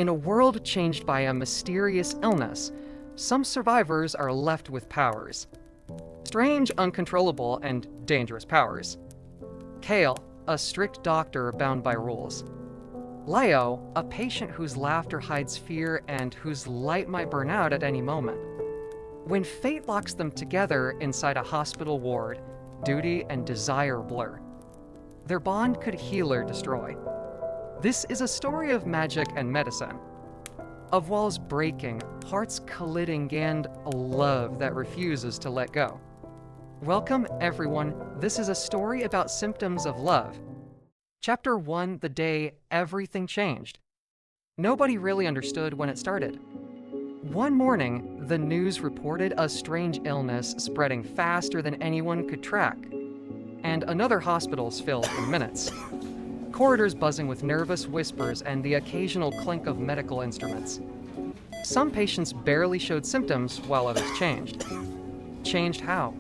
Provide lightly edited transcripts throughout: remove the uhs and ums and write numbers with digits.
In a world changed by a mysterious illness, some survivors are left with powers. Strange, uncontrollable, and dangerous powers. Kael, a strict doctor bound by rules. Leo, a patient whose laughter hides fear and whose light might burn out at any moment. When fate locks them together inside a hospital ward, duty and desire blur. Their bond could heal or destroy. This is a story of magic and medicine. Of walls breaking, hearts colliding, and a love that refuses to let go. Welcome, everyone. This is a story about symptoms of love. Chapter 1, the day everything changed. Nobody really understood when it started. One morning, the news reported a strange illness spreading faster than anyone could track, and another hospital's filled in minutes. Corridors buzzing with nervous whispers and the occasional clink of medical instruments. Some patients barely showed symptoms while others changed. Changed how?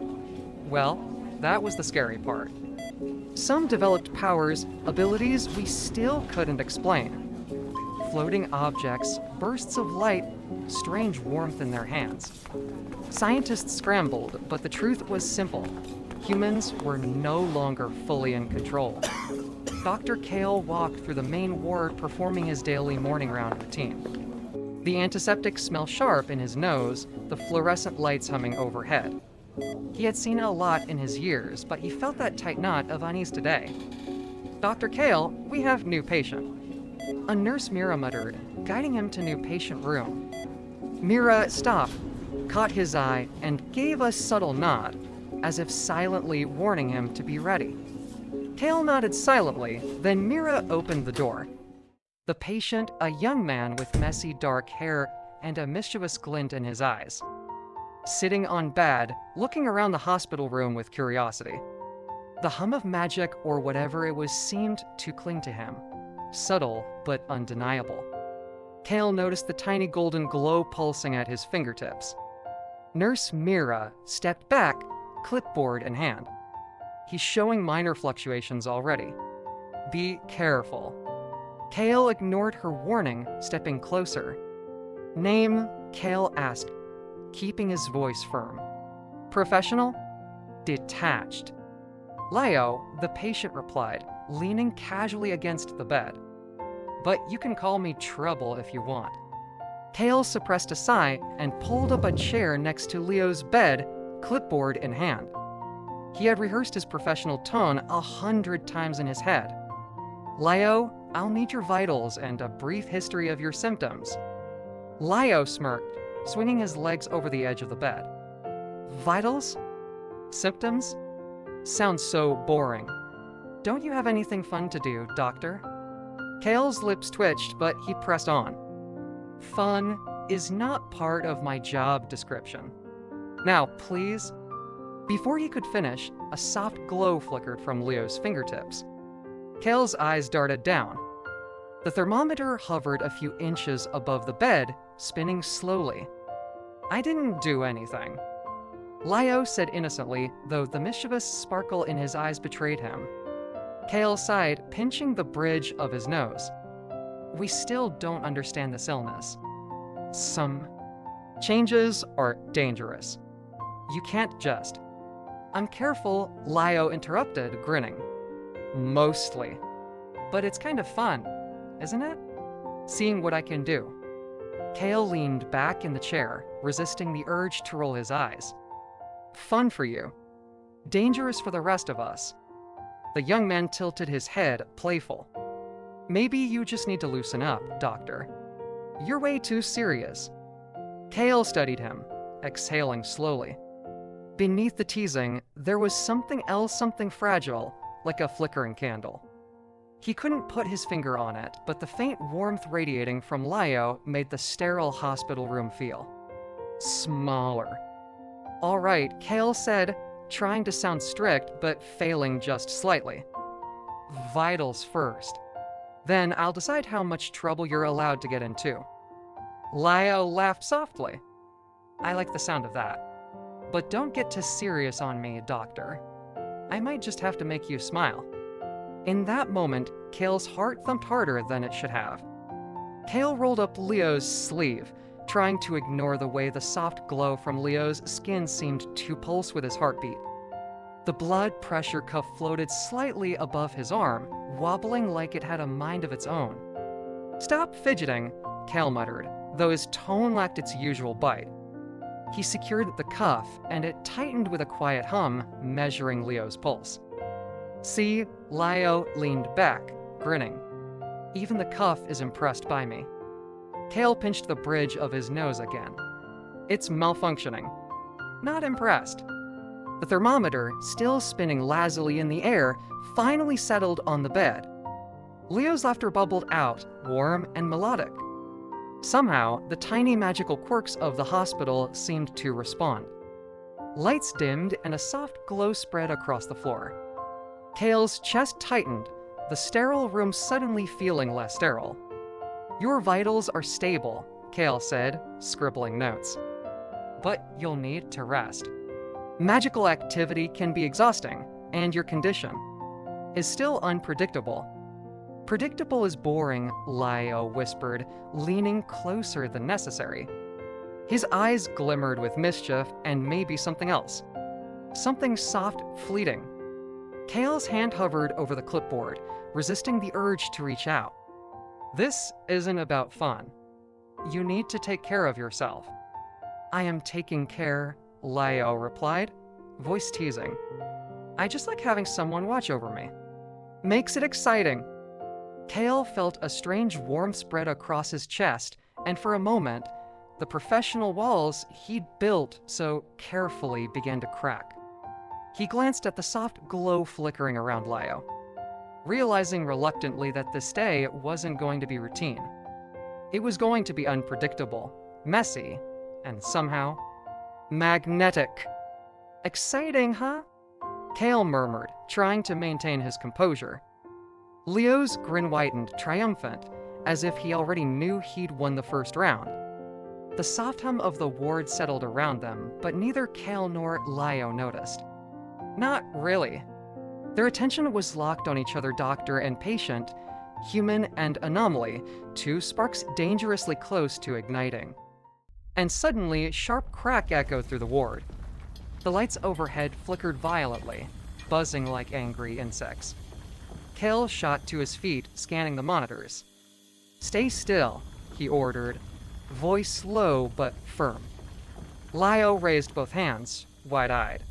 Well, that was the scary part. Some developed powers, abilities we still couldn't explain. Floating objects, bursts of light, strange warmth in their hands. Scientists scrambled, but the truth was simple. Humans were no longer fully in control. Dr. Kael walked through the main ward performing his daily morning round routine. The antiseptic smell sharp in his nose, the fluorescent lights humming overhead. He had seen a lot in his years, but he felt that tight knot of unease today. Dr. Kael, we have new patient. A nurse Mira muttered, guiding him to new patient room. Mira stopped, caught his eye, and gave a subtle nod, as if silently warning him to be ready. Kael nodded silently, then Mira opened the door. The patient, a young man with messy dark hair and a mischievous glint in his eyes. Sitting on bed, looking around the hospital room with curiosity. The hum of magic or whatever it was seemed to cling to him. Subtle, but undeniable. Kael noticed the tiny golden glow pulsing at his fingertips. Nurse Mira stepped back, clipboard in hand. He's showing minor fluctuations already. Be careful. Kael ignored her warning, stepping closer. Name? Kael asked, keeping his voice firm. Professional? Detached. Leo, the patient replied, leaning casually against the bed. But you can call me Trouble if you want. Kael suppressed a sigh and pulled up a chair next to Leo's bed, clipboard in hand. He had rehearsed his professional tone 100 times in his head. Leo, I'll need your vitals and a brief history of your symptoms. Leo smirked, swinging his legs over the edge of the bed. Vitals? Symptoms? Sounds so boring. Don't you have anything fun to do, doctor? Kael's lips twitched, but he pressed on. Fun is not part of my job description. Now, please. Before he could finish, a soft glow flickered from Leo's fingertips. Kael's eyes darted down. The thermometer hovered a few inches above the bed, spinning slowly. I didn't do anything. Leo said innocently, though the mischievous sparkle in his eyes betrayed him. Kael sighed, pinching the bridge of his nose. We still don't understand this illness. Some changes are dangerous. You can't just. I'm careful, Leo interrupted, grinning. Mostly. But it's kind of fun, isn't it? Seeing what I can do. Kael leaned back in the chair, resisting the urge to roll his eyes. Fun for you. Dangerous for the rest of us. The young man tilted his head, playful. Maybe you just need to loosen up, doctor. You're way too serious. Kael studied him, exhaling slowly. Beneath the teasing, there was something else, something fragile, like a flickering candle. He couldn't put his finger on it, but the faint warmth radiating from Leo made the sterile hospital room feel smaller. All right, Kael said, trying to sound strict, but failing just slightly. Vitals first. Then I'll decide how much trouble you're allowed to get into. Leo laughed softly. I like the sound of that. But don't get too serious on me, doctor. I might just have to make you smile. In that moment, Kael's heart thumped harder than it should have. Kael rolled up Leo's sleeve, trying to ignore the way the soft glow from Leo's skin seemed to pulse with his heartbeat. The blood pressure cuff floated slightly above his arm, wobbling like it had a mind of its own. "Stop fidgeting," Kael muttered, though his tone lacked its usual bite. He secured the cuff, and it tightened with a quiet hum, measuring Leo's pulse. "See," Leo leaned back, grinning. "Even the cuff is impressed by me." Kael pinched the bridge of his nose again. "It's malfunctioning." "Not impressed." The thermometer, still spinning lazily in the air, finally settled on the bed. Leo's laughter bubbled out, warm and melodic. Somehow, the tiny magical quirks of the hospital seemed to respond. Lights dimmed and a soft glow spread across the floor. Kael's chest tightened, the sterile room suddenly feeling less sterile. "Your vitals are stable," Kael said, scribbling notes. "But you'll need to rest. Magical activity can be exhausting, and your condition is still unpredictable." "Predictable is boring," Leo whispered, leaning closer than necessary. His eyes glimmered with mischief and maybe something else. Something soft, fleeting. Kael's hand hovered over the clipboard, resisting the urge to reach out. "This isn't about fun. You need to take care of yourself." "I am taking care," Leo replied, voice teasing. "I just like having someone watch over me. Makes it exciting." Kael felt a strange warmth spread across his chest, and for a moment, the professional walls he'd built so carefully began to crack. He glanced at the soft glow flickering around Leo, realizing reluctantly that this day wasn't going to be routine. It was going to be unpredictable, messy, and somehow magnetic. "Exciting, huh?" Kael murmured, trying to maintain his composure. Leo's grin widened, triumphant, as if he already knew he'd won the first round. The soft hum of the ward settled around them, but neither Kael nor Leo noticed. Not really. Their attention was locked on each other, doctor and patient, human and anomaly, two sparks dangerously close to igniting. And suddenly, a sharp crack echoed through the ward. The lights overhead flickered violently, buzzing like angry insects. Kael shot to his feet, scanning the monitors. "Stay still," he ordered, voice low but firm. Leo raised both hands, wide-eyed.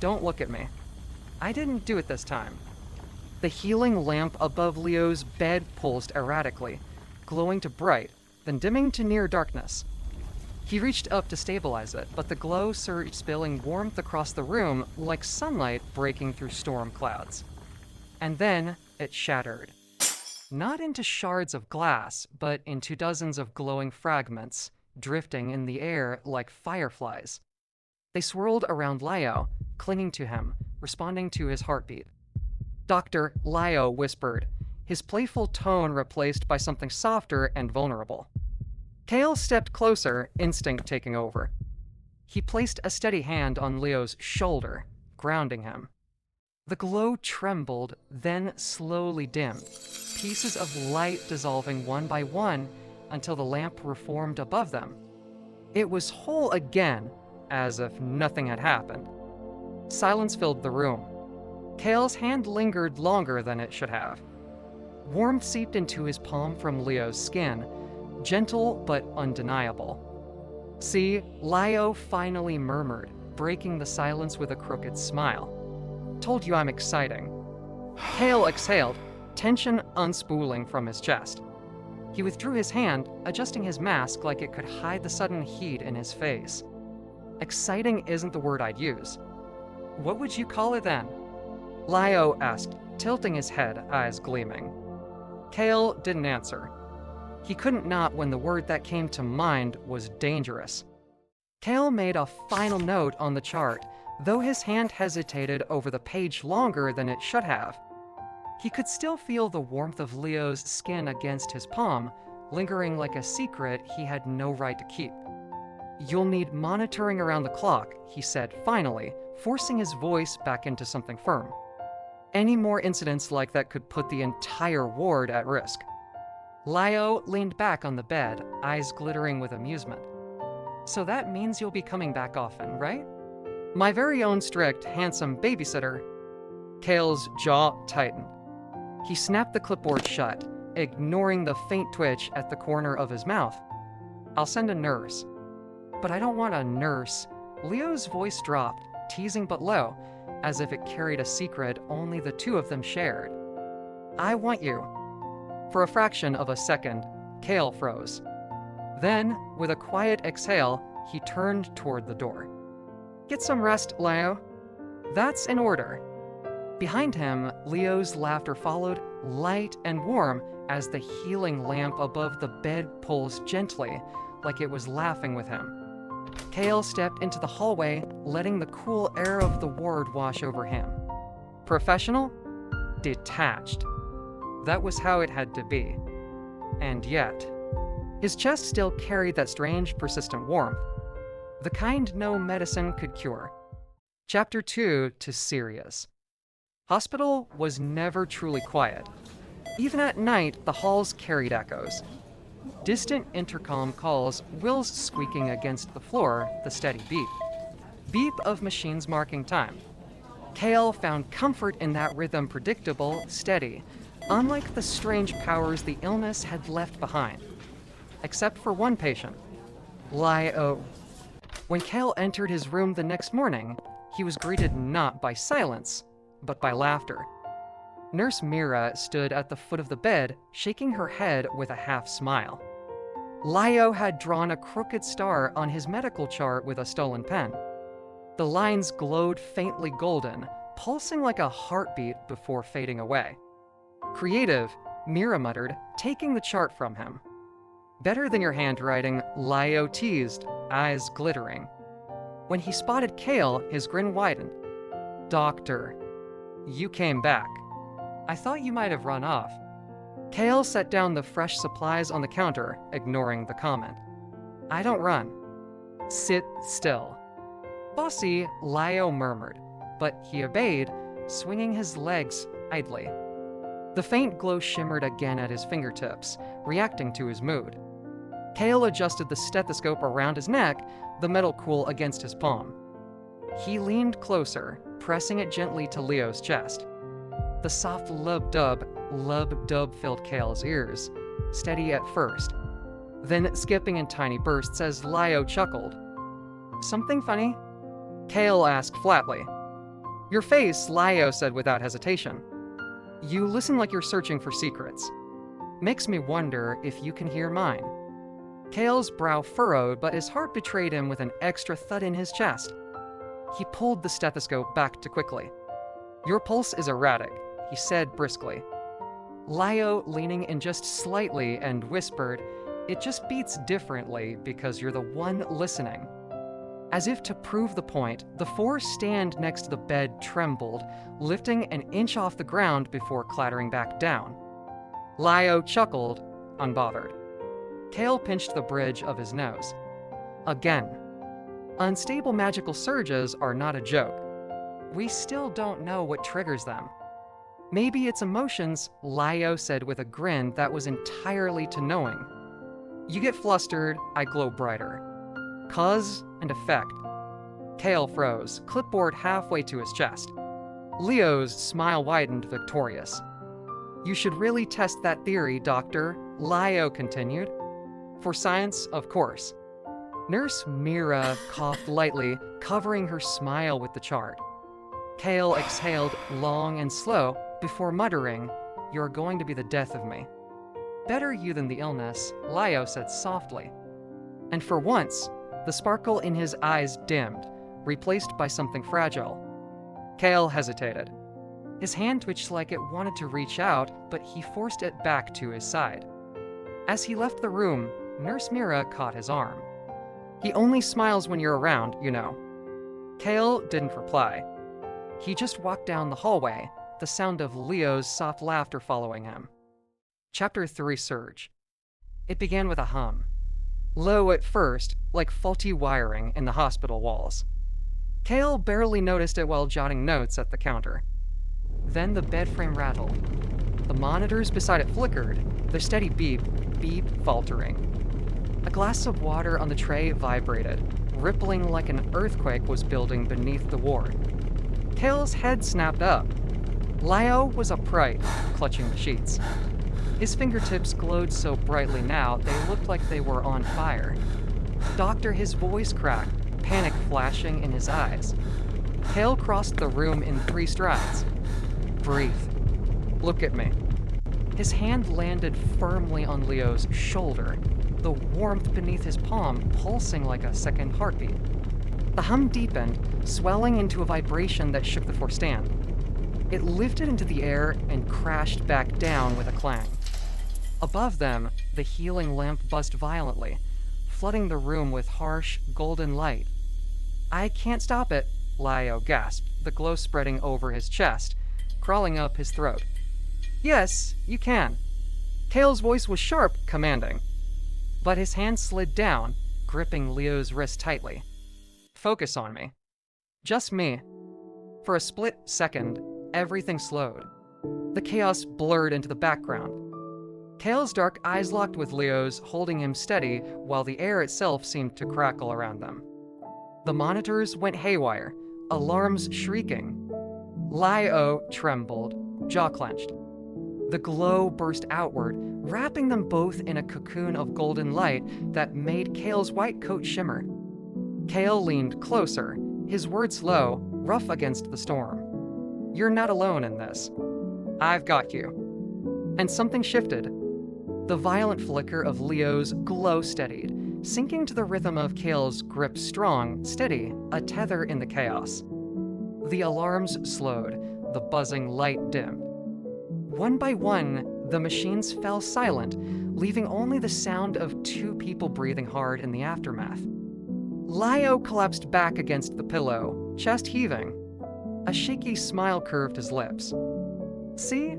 "Don't look at me. I didn't do it this time." The healing lamp above Leo's bed pulsed erratically, glowing to bright, then dimming to near darkness. He reached up to stabilize it, but the glow surged, spilling warmth across the room like sunlight breaking through storm clouds. And then it shattered. Not into shards of glass, but into dozens of glowing fragments, drifting in the air like fireflies. They swirled around Leo, clinging to him, responding to his heartbeat. "Doctor," Leo whispered, his playful tone replaced by something softer and vulnerable. Kael stepped closer, instinct taking over. He placed a steady hand on Leo's shoulder, grounding him. The glow trembled, then slowly dimmed, pieces of light dissolving one by one until the lamp reformed above them. It was whole again, as if nothing had happened. Silence filled the room. Kael's hand lingered longer than it should have. Warmth seeped into his palm from Leo's skin, gentle but undeniable. "See," Leo finally murmured, breaking the silence with a crooked smile. "Told you I'm exciting." Kael exhaled, tension unspooling from his chest. He withdrew his hand, adjusting his mask like it could hide the sudden heat in his face. "Exciting isn't the word I'd use." "What would you call it then?" Leo asked, tilting his head, eyes gleaming. Kael didn't answer. He couldn't not when the word that came to mind was dangerous. Kael made a final note on the chart, though his hand hesitated over the page longer than it should have. He could still feel the warmth of Leo's skin against his palm, lingering like a secret he had no right to keep. "You'll need monitoring around the clock," he said finally, forcing his voice back into something firm. "Any more incidents like that could put the entire ward at risk." Lio leaned back on the bed, eyes glittering with amusement. So that means you'll be coming back often, right? My very own strict, handsome babysitter. Kael's jaw tightened. He snapped the clipboard shut, ignoring the faint twitch at the corner of his mouth. I'll send a nurse. But I don't want a nurse. Leo's voice dropped, teasing but low, as if it carried a secret only the two of them shared. I want you. For a fraction of a second, Kael froze. Then, with a quiet exhale, he turned toward the door. Get some rest, Leo. That's in order. Behind him, Leo's laughter followed, light and warm, as the healing lamp above the bed pulsed gently, like it was laughing with him. Kael stepped into the hallway, letting the cool air of the ward wash over him. Professional? Detached. That was how it had to be. And yet, his chest still carried that strange, persistent warmth. The kind no medicine could cure. Chapter 2 to Sirius. Hospital was never truly quiet. Even at night, the halls carried echoes. Distant intercom calls, wheels squeaking against the floor, the steady beep. Beep of machines marking time. Kael found comfort in that rhythm, predictable, steady, unlike the strange powers the illness had left behind. Except for one patient, Lio. When Kael entered his room the next morning, he was greeted not by silence, but by laughter. Nurse Mira stood at the foot of the bed, shaking her head with a half smile. Lio had drawn a crooked star on his medical chart with a stolen pen. The lines glowed faintly golden, pulsing like a heartbeat before fading away. Creative, Mira muttered, taking the chart from him. Better than your handwriting, Lio teased, eyes glittering. When he spotted Kael, his grin widened. Doctor, you came back. I thought you might have run off. Kael set down the fresh supplies on the counter, ignoring the comment. I don't run. Sit still. Bossy, Lio murmured, but he obeyed, swinging his legs idly. The faint glow shimmered again at his fingertips, reacting to his mood. Kael adjusted the stethoscope around his neck, the metal cool against his palm. He leaned closer, pressing it gently to Leo's chest. The soft lub-dub filled Kael's ears, steady at first, then skipping in tiny bursts as Lio chuckled. Something funny? Kael asked flatly. Your face, Lio said without hesitation. You listen like you're searching for secrets. Makes me wonder if you can hear mine. Kael's brow furrowed, but his heart betrayed him with an extra thud in his chest. He pulled the stethoscope back too quickly. Your pulse is erratic, he said briskly. Lio leaning in just slightly and whispered, it just beats differently because you're the one listening. As if to prove the point, the four stand next to the bed trembled, lifting an inch off the ground before clattering back down. Lio chuckled, unbothered. Kael pinched the bridge of his nose. Again. Unstable magical surges are not a joke. We still don't know what triggers them. Maybe it's emotions, Lio said with a grin that was entirely to knowing. You get flustered, I glow brighter. Cause and effect. Kael froze, clipboard halfway to his chest. Leo's smile widened, victorious. You should really test that theory, Doctor, Lio continued. For science, of course. Nurse Mira coughed lightly, covering her smile with the chart. Kael exhaled long and slow before muttering, You're going to be the death of me. Better you than the illness, Lio said softly. And for once, the sparkle in his eyes dimmed, replaced by something fragile. Kael hesitated. His hand twitched like it wanted to reach out, but he forced it back to his side. As he left the room, Nurse Mira caught his arm. He only smiles when you're around, you know. Kael didn't reply. He just walked down the hallway, the sound of Leo's soft laughter following him. Chapter 3 Surge. It began with a hum. Low at first, like faulty wiring in the hospital walls. Kael barely noticed it while jotting notes at the counter. Then the bed frame rattled. The monitors beside it flickered, their steady beep faltering. A glass of water on the tray vibrated, rippling like an earthquake was building beneath the ward. Kael's head snapped up. Lio was upright, clutching the sheets. His fingertips glowed so brightly now they looked like they were on fire. Doctor, his voice cracked, panic flashing in his eyes. Kael crossed the room in 3 strides. Breathe. Look at me. His hand landed firmly on Leo's shoulder, the warmth beneath his palm pulsing like a second heartbeat. The hum deepened, swelling into a vibration that shook the 4 stand. It lifted into the air and crashed back down with a clang. Above them, the healing lamp buzzed violently, flooding the room with harsh, golden light. I can't stop it, Lio gasped, the glow spreading over his chest, crawling up his throat. Yes, you can. Kael's voice was sharp, commanding. But his hand slid down, gripping Leo's wrist tightly. Focus on me. Just me. For a split second, everything slowed. The chaos blurred into the background. Kael's dark eyes locked with Leo's, holding him steady, while the air itself seemed to crackle around them. The monitors went haywire, alarms shrieking. Lio trembled, jaw clenched. The glow burst outward, wrapping them both in a cocoon of golden light that made Kael's white coat shimmer. Kael leaned closer, his words low, rough against the storm. You're not alone in this. I've got you. And something shifted. The violent flicker of Leo's glow steadied, sinking to the rhythm of Kael's grip strong, steady, a tether in the chaos. The alarms slowed, the buzzing light dimmed. One by one, the machines fell silent, leaving only the sound of 2 people breathing hard in the aftermath. Lio collapsed back against the pillow, chest heaving. A shaky smile curved his lips. See?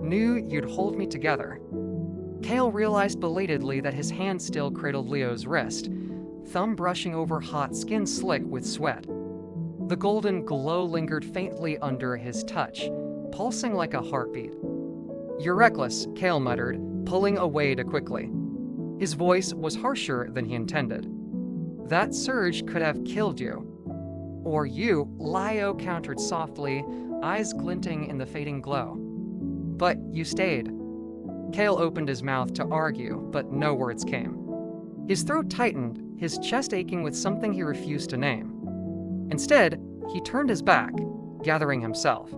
Knew you'd hold me together. Kael realized belatedly that his hand still cradled Leo's wrist, thumb brushing over hot skin slick with sweat. The golden glow lingered faintly under his touch, pulsing like a heartbeat. You're reckless, Kael muttered, pulling away too quickly. His voice was harsher than he intended. That surge could have killed you. Or you, Lio countered softly, eyes glinting in the fading glow. But you stayed. Kael opened his mouth to argue, but no words came. His throat tightened, his chest aching with something he refused to name. Instead, he turned his back, gathering himself.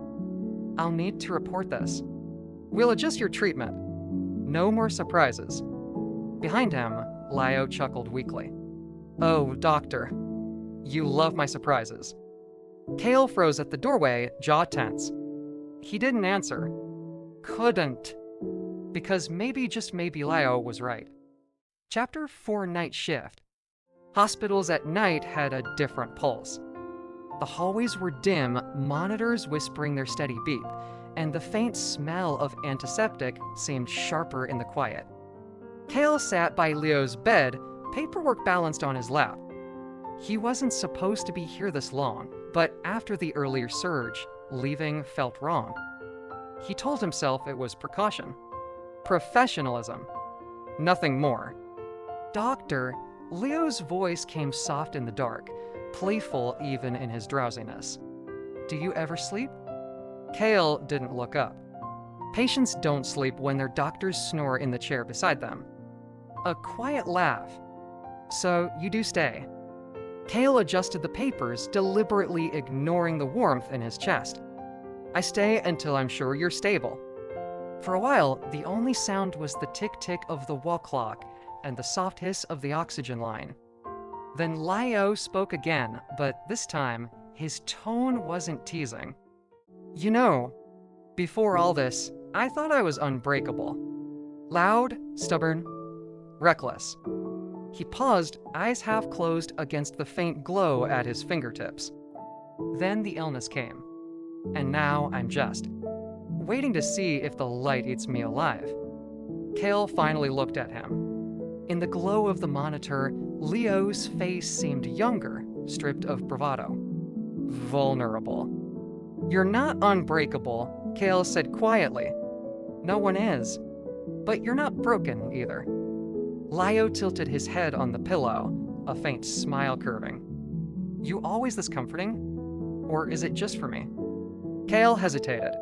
I'll need to report this. We'll adjust your treatment. No more surprises. Behind him, Lio chuckled weakly. Oh, doctor. You love my surprises. Kael froze at the doorway, jaw tense. He didn't answer. Couldn't. Because maybe, just maybe, Lio was right. Chapter 4 Night Shift. Hospitals at night had a different pulse. The hallways were dim, monitors whispering their steady beep, and the faint smell of antiseptic seemed sharper in the quiet. Kael sat by Leo's bed, paperwork balanced on his lap. He wasn't supposed to be here this long, but after the earlier surge, leaving felt wrong. He told himself it was precaution. Professionalism. Nothing more. Doctor, Leo's voice came soft in the dark, playful even in his drowsiness. Do you ever sleep? Kael didn't look up. Patients don't sleep when their doctors snore in the chair beside them. A quiet laugh. So you do stay. Kael adjusted the papers, deliberately ignoring the warmth in his chest. I stay until I'm sure you're stable. For a while, the only sound was the tick-tick of the wall clock and the soft hiss of the oxygen line. Then Lio spoke again, but this time, his tone wasn't teasing. You know, before all this, I thought I was unbreakable. Loud, stubborn, reckless. He paused, eyes half closed against the faint glow at his fingertips. Then the illness came. And now I'm just waiting to see if the light eats me alive. Kael finally looked at him. In the glow of the monitor, Leo's face seemed younger, stripped of bravado. Vulnerable. You're not unbreakable, Kael said quietly. No one is. But you're not broken either. Lio tilted his head on the pillow, a faint smile curving. You always this comforting? Or is it just for me? Kael hesitated.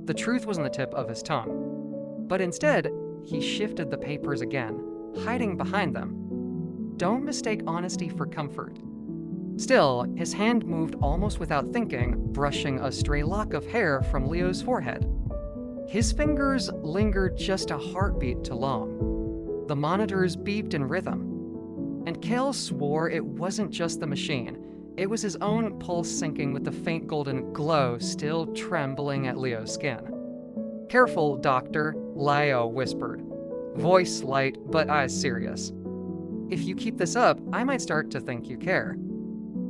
The truth was on the tip of his tongue. But instead, he shifted the papers again, hiding behind them. Don't mistake honesty for comfort. Still, his hand moved almost without thinking, brushing a stray lock of hair from Leo's forehead. His fingers lingered just a heartbeat too long. The monitors beeped in rhythm. And Kael swore it wasn't just the machine. It was his own pulse syncing with the faint golden glow still trembling at Leo's skin. Careful, Doctor, Lio whispered. Voice light, but eyes serious. If you keep this up, I might start to think you care.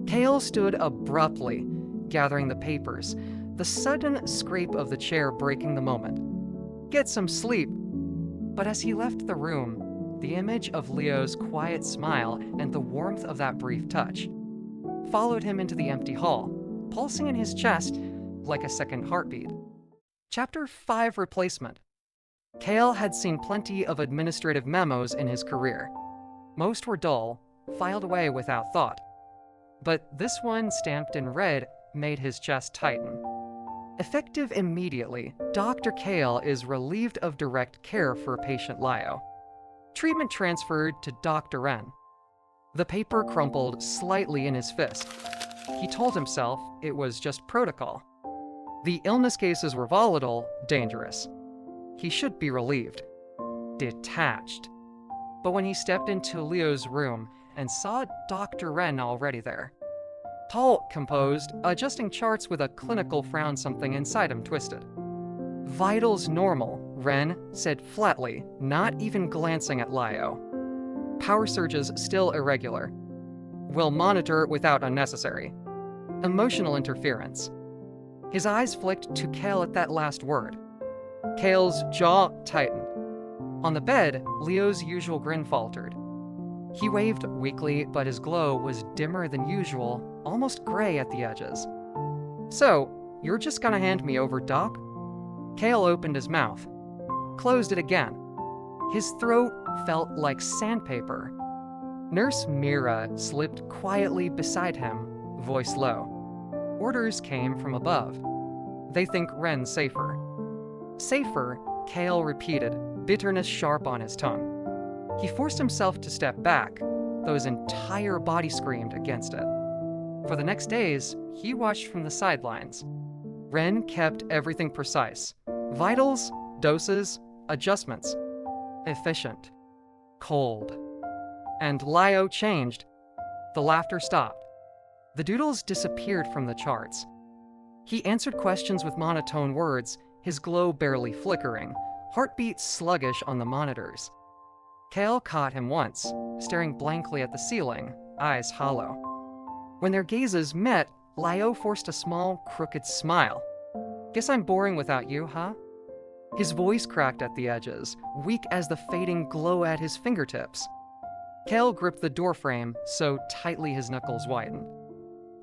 Kael stood abruptly, gathering the papers, the sudden scrape of the chair breaking the moment. Get some sleep. But as he left the room, the image of Leo's quiet smile and the warmth of that brief touch followed him into the empty hall, pulsing in his chest like a second heartbeat. Chapter 5 Replacement. Kael had seen plenty of administrative memos in his career. Most were dull, filed away without thought. But this one, stamped in red, made his chest tighten. Effective immediately, Dr. Kael is relieved of direct care for patient Lio. Treatment transferred to Dr. Wren. The paper crumpled slightly in his fist. He told himself it was just protocol. The illness cases were volatile, dangerous. He should be relieved. Detached. But when he stepped into Leo's room and saw Dr. Wren already there. Tall, composed, adjusting charts with a clinical frown, something inside him twisted. Vitals normal, Wren said flatly, not even glancing at Lio. Power surges still irregular. Will monitor without unnecessary. Emotional interference. His eyes flicked to Kael at that last word. Kael's jaw tightened. On the bed, Leo's usual grin faltered. He waved weakly, but his glow was dimmer than usual, almost gray at the edges. So, you're just gonna hand me over, Doc? Kael opened his mouth, closed it again. His throat felt like sandpaper. Nurse Mira slipped quietly beside him, voice low. Orders came from above. They think Wren's safer. Safer, Kael repeated, bitterness sharp on his tongue. He forced himself to step back, though his entire body screamed against it. For the next days, he watched from the sidelines. Wren kept everything precise. Vitals, doses, adjustments. Efficient. Cold. And Lio changed. The laughter stopped. The doodles disappeared from the charts. He answered questions with monotone words, his glow barely flickering, heartbeat sluggish on the monitors. Kael caught him once, staring blankly at the ceiling, eyes hollow. When their gazes met, Lio forced a small, crooked smile. Guess I'm boring without you, huh? His voice cracked at the edges, weak as the fading glow at his fingertips. Kael gripped the doorframe so tightly his knuckles widened.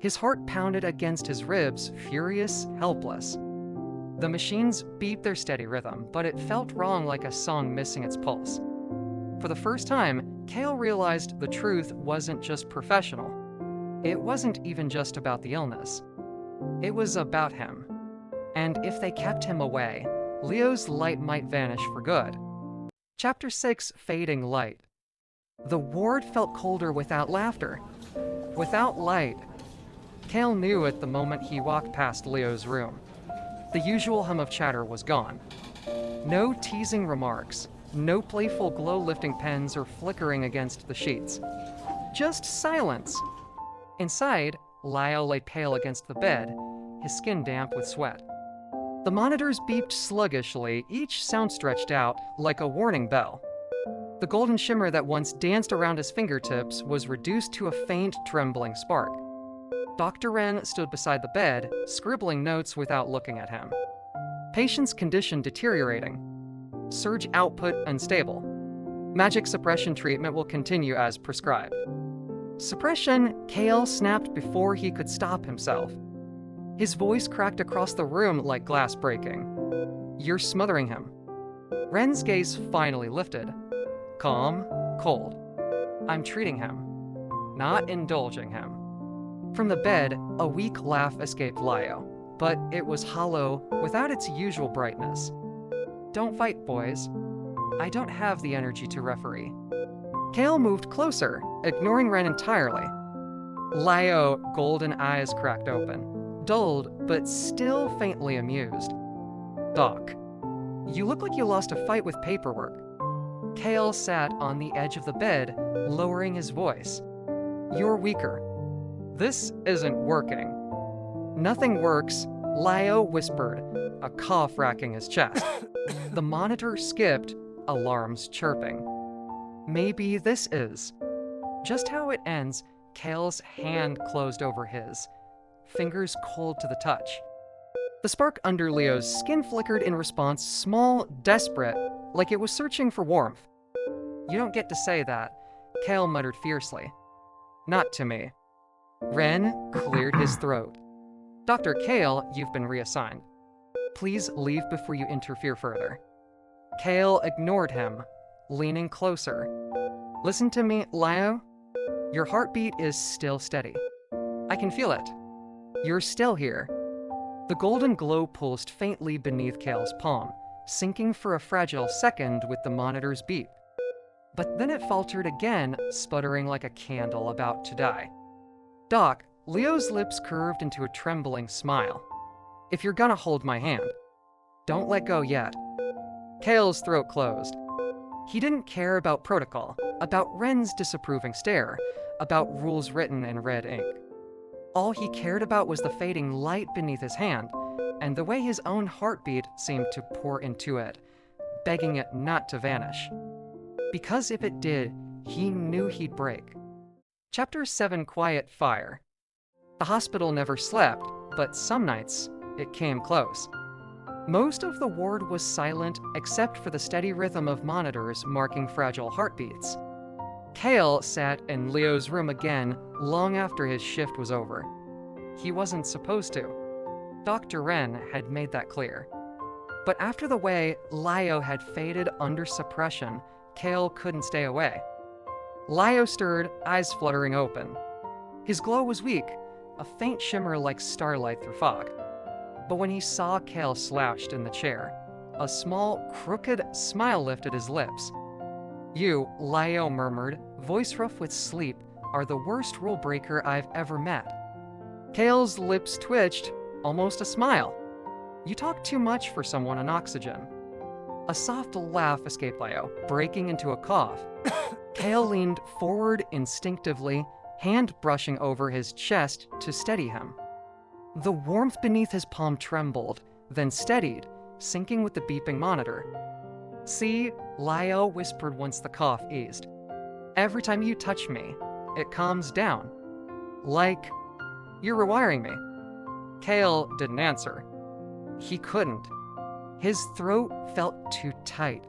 His heart pounded against his ribs, furious, helpless. The machines beeped their steady rhythm, but it felt wrong, like a song missing its pulse. For the first time, Kael realized the truth wasn't just professional. It wasn't even just about the illness. It was about him. And if they kept him away, Leo's light might vanish for good. Chapter 6, Fading Light. The ward felt colder without laughter. Without light. Kael knew at the moment he walked past Leo's room. The usual hum of chatter was gone. No teasing remarks, no playful glow-lifting pens or flickering against the sheets. Just silence. Inside, Lio lay pale against the bed, his skin damp with sweat. The monitors beeped sluggishly, each sound stretched out like a warning bell. The golden shimmer that once danced around his fingertips was reduced to a faint, trembling spark. Dr. Wren stood beside the bed, scribbling notes without looking at him. Patient's condition deteriorating. Surge output unstable. Magic suppression treatment will continue as prescribed. Suppression, Kael snapped before he could stop himself. His voice cracked across the room like glass breaking. You're smothering him. Ren's gaze finally lifted. Calm, cold. I'm treating him, not indulging him. From the bed, a weak laugh escaped Lio, but it was hollow, without its usual brightness. Don't fight, boys. I don't have the energy to referee. Kael moved closer, ignoring Ren entirely. Lio, golden eyes cracked open, dulled but still faintly amused. Doc, you look like you lost a fight with paperwork. Kael sat on the edge of the bed, lowering his voice. You're weaker. This isn't working. Nothing works, Lio whispered, a cough racking his chest. The monitor skipped, alarms chirping. Maybe this is. Just how it ends, Kael's hand closed over his, fingers cold to the touch. The spark under Leo's skin flickered in response, small, desperate, like it was searching for warmth. You don't get to say that, Kael muttered fiercely. Not to me. Ren cleared his throat. Dr. Kael, you've been reassigned. Please leave before you interfere further. Kael ignored him, leaning closer. Listen to me, Lio. Your heartbeat is still steady. I can feel it. You're still here. The golden glow pulsed faintly beneath Kael's palm, sinking for a fragile second with the monitor's beep. But then it faltered again, sputtering like a candle about to die. Doc, Leo's lips curved into a trembling smile. If you're gonna hold my hand, don't let go yet. Kael's throat closed. He didn't care about protocol, about Ren's disapproving stare, about rules written in red ink. All he cared about was the fading light beneath his hand, and the way his own heartbeat seemed to pour into it, begging it not to vanish. Because if it did, he knew he'd break. Chapter 7: Quiet Fire. The hospital never slept, but some nights it came close. Most of the ward was silent except for the steady rhythm of monitors marking fragile heartbeats. Kael sat in Leo's room again long after his shift was over. He wasn't supposed to. Dr. Ren had made that clear. But after the way Lio had faded under suppression, Kael couldn't stay away. Lio stirred, eyes fluttering open. His glow was weak, a faint shimmer like starlight through fog. But when he saw Kael slouched in the chair, a small, crooked smile lifted his lips. You, Lio murmured, voice rough with sleep, are the worst rule breaker I've ever met. Kael's lips twitched, almost a smile. You talk too much for someone on oxygen. A soft laugh escaped Lio, breaking into a cough. Kael leaned forward instinctively, hand brushing over his chest to steady him. The warmth beneath his palm trembled, then steadied, syncing with the beeping monitor. See, Lio whispered once the cough eased. Every time you touch me, it calms down. Like, you're rewiring me. Kael didn't answer. He couldn't. His throat felt too tight.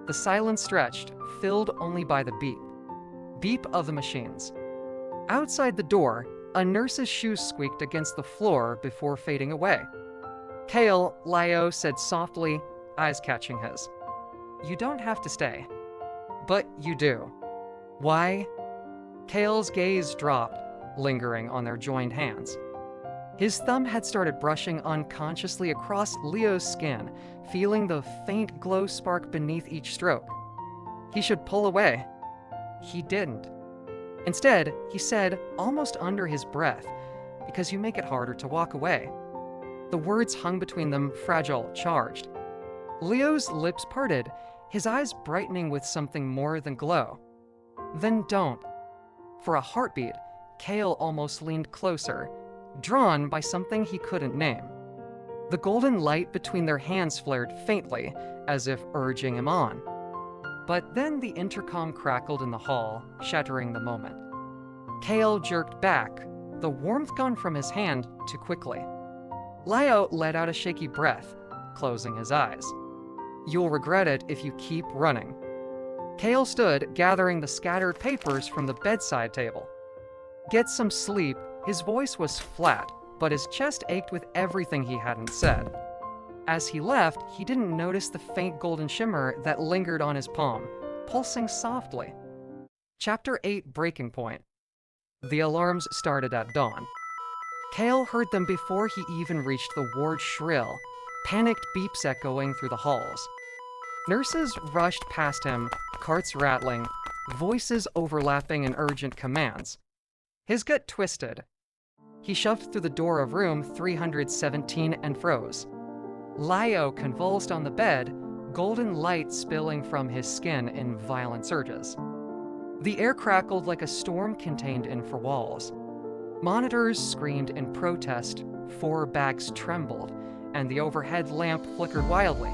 The silence stretched, filled only by the beep. Beep of the machines. Outside the door, a nurse's shoes squeaked against the floor before fading away. Kael, Lio said softly, eyes catching his. You don't have to stay. But you do. Why? Kael's gaze dropped, lingering on their joined hands. His thumb had started brushing unconsciously across Leo's skin, feeling the faint glow spark beneath each stroke. He should pull away. He didn't. Instead, he said, almost under his breath, because you make it harder to walk away. The words hung between them, fragile, charged. Leo's lips parted, his eyes brightening with something more than glow. Then don't. For a heartbeat, Kael almost leaned closer, drawn by something he couldn't name. The golden light between their hands flared faintly, as if urging him on. But then the intercom crackled in the hall, shattering the moment. Kael jerked back, the warmth gone from his hand too quickly. Lio let out a shaky breath, closing his eyes. You'll regret it if you keep running. Kael stood, gathering the scattered papers from the bedside table. Get some sleep. His voice was flat, but his chest ached with everything he hadn't said. As he left, he didn't notice the faint golden shimmer that lingered on his palm, pulsing softly. Chapter 8 Breaking Point. The alarms started at dawn. Kael heard them before he even reached the ward shrill, panicked beeps echoing through the halls. Nurses rushed past him, carts rattling, voices overlapping in urgent commands. His gut twisted. He shoved through the door of room 317 and froze. Lio convulsed on the bed, golden light spilling from his skin in violent surges. The air crackled like a storm contained in four walls. Monitors screamed in protest, 4 bags trembled, and the overhead lamp flickered wildly.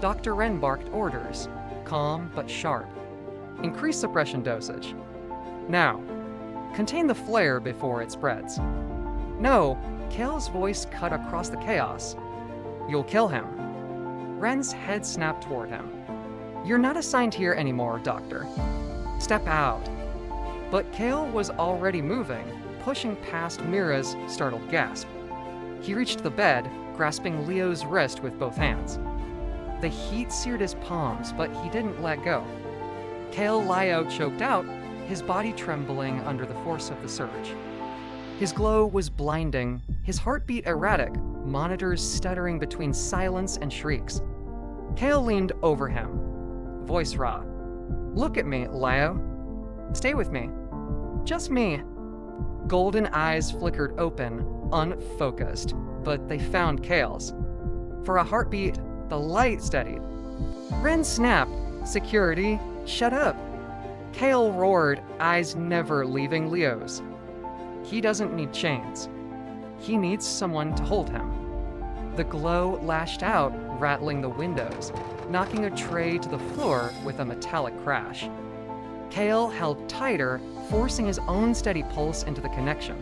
Dr. Wren barked orders, calm but sharp. Increase suppression dosage. Now, contain the flare before it spreads. No, Kael's voice cut across the chaos. You'll kill him. Wren's head snapped toward him. You're not assigned here anymore, Doctor. Step out. But Kael was already moving, pushing past Mira's startled gasp. He reached the bed, grasping Leo's wrist with both hands. The heat seared his palms, but he didn't let go. Kael Lio choked out, his body trembling under the force of the surge. His glow was blinding, his heartbeat erratic, monitors stuttering between silence and shrieks. Kael leaned over him, voice raw. Look at me, Lio. Stay with me. Just me. Golden eyes flickered open, unfocused, but they found Kael's. For a heartbeat, the light steadied. Wren snapped. Security, shut up. Kael roared, eyes never leaving Leo's. He doesn't need chains. He needs someone to hold him. The glow lashed out, rattling the windows, knocking a tray to the floor with a metallic crash. Kael held tighter, forcing his own steady pulse into the connection.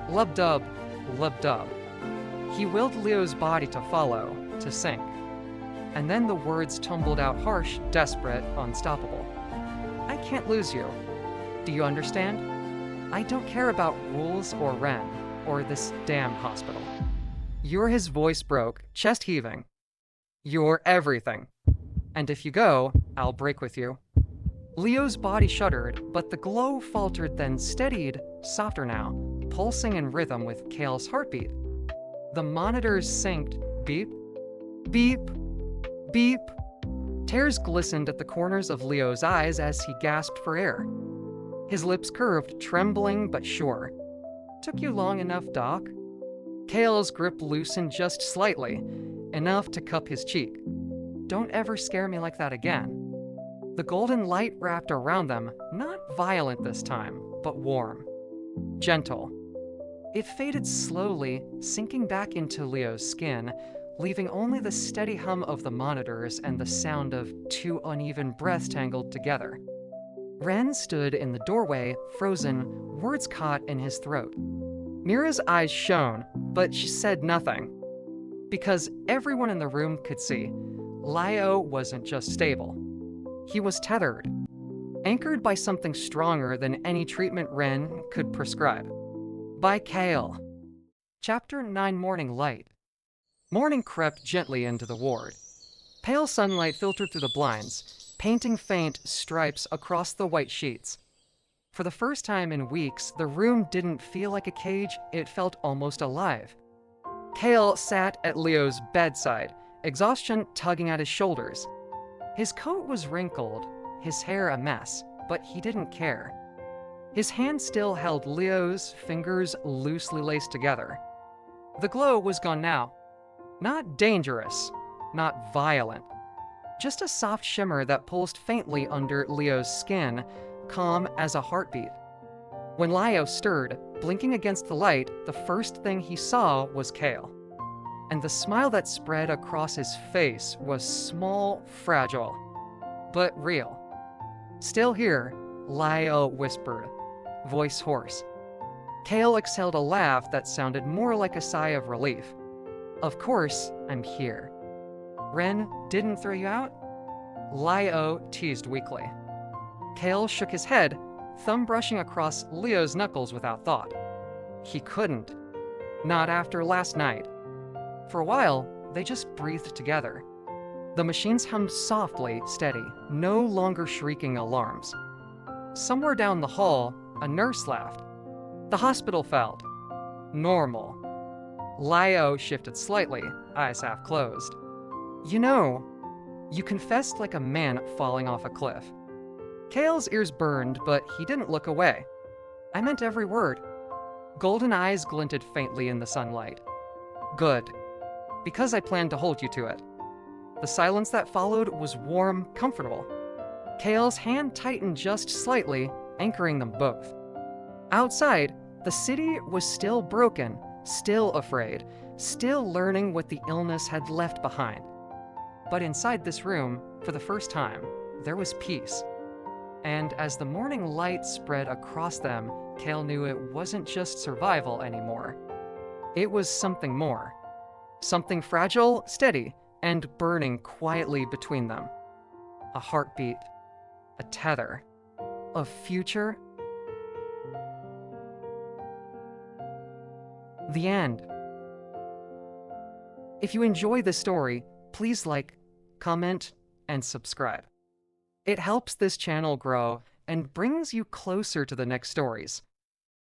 Lub-dub, lub-dub. He willed Leo's body to follow, to sink. And then the words tumbled out harsh, desperate, unstoppable. I can't lose you. Do you understand? I don't care about rules or Wren, or this damn hospital. His voice broke, chest heaving. You're everything. And if you go, I'll break with you. Leo's body shuddered, but the glow faltered, then steadied, softer now, pulsing in rhythm with Kael's heartbeat. The monitors synced, beep, beep, beep. Tears glistened at the corners of Leo's eyes as he gasped for air. His lips curved, trembling but sure. Took you long enough, Doc? Kael's grip loosened just slightly, enough to cup his cheek. Don't ever scare me like that again. The golden light wrapped around them, not violent this time, but warm. Gentle. It faded slowly, sinking back into Leo's skin, leaving only the steady hum of the monitors and the sound of 2 uneven breaths tangled together. Wren stood in the doorway, frozen, words caught in his throat. Mira's eyes shone, but she said nothing. Because everyone in the room could see, Lio wasn't just stable. He was tethered, anchored by something stronger than any treatment Wren could prescribe. By Kael. Chapter 9 Morning Light. Morning crept gently into the ward. Pale sunlight filtered through the blinds, painting faint stripes across the white sheets. For the first time in weeks, the room didn't feel like a cage, it felt almost alive. Kael sat at Leo's bedside, exhaustion tugging at his shoulders. His coat was wrinkled, his hair a mess, but he didn't care. His hand still held Leo's, fingers loosely laced together. The glow was gone now. Not dangerous, not violent. Just a soft shimmer that pulsed faintly under Leo's skin, calm as a heartbeat. When Lio stirred, blinking against the light, the first thing he saw was Kael. And the smile that spread across his face was small, fragile, but real. Still here, Lio whispered, voice hoarse. Kael exhaled a laugh that sounded more like a sigh of relief. Of course, I'm here. Wren didn't throw you out? Lio teased weakly. Kael shook his head, thumb brushing across Leo's knuckles without thought. He couldn't. Not after last night. For a while, They just breathed together. The machines hummed softly, steady, no longer shrieking alarms. Somewhere down the hall, a nurse laughed. The hospital felt normal. Lio shifted slightly, eyes half closed. You know, you confessed like a man falling off a cliff. Kael's ears burned, but he didn't look away. I meant every word. Golden eyes glinted faintly in the sunlight. Good, because I planned to hold you to it. The silence that followed was warm, comfortable. Kael's hand tightened just slightly, anchoring them both. Outside, the city was still broken, still afraid, still learning what the illness had left behind. But inside this room, for the first time, there was peace. And as the morning light spread across them, Kael knew it wasn't just survival anymore. It was something more. Something fragile, steady, and burning quietly between them. A heartbeat, a tether, a future. The end. If you enjoy this story, please like, comment, and subscribe. It helps this channel grow and brings you closer to the next stories.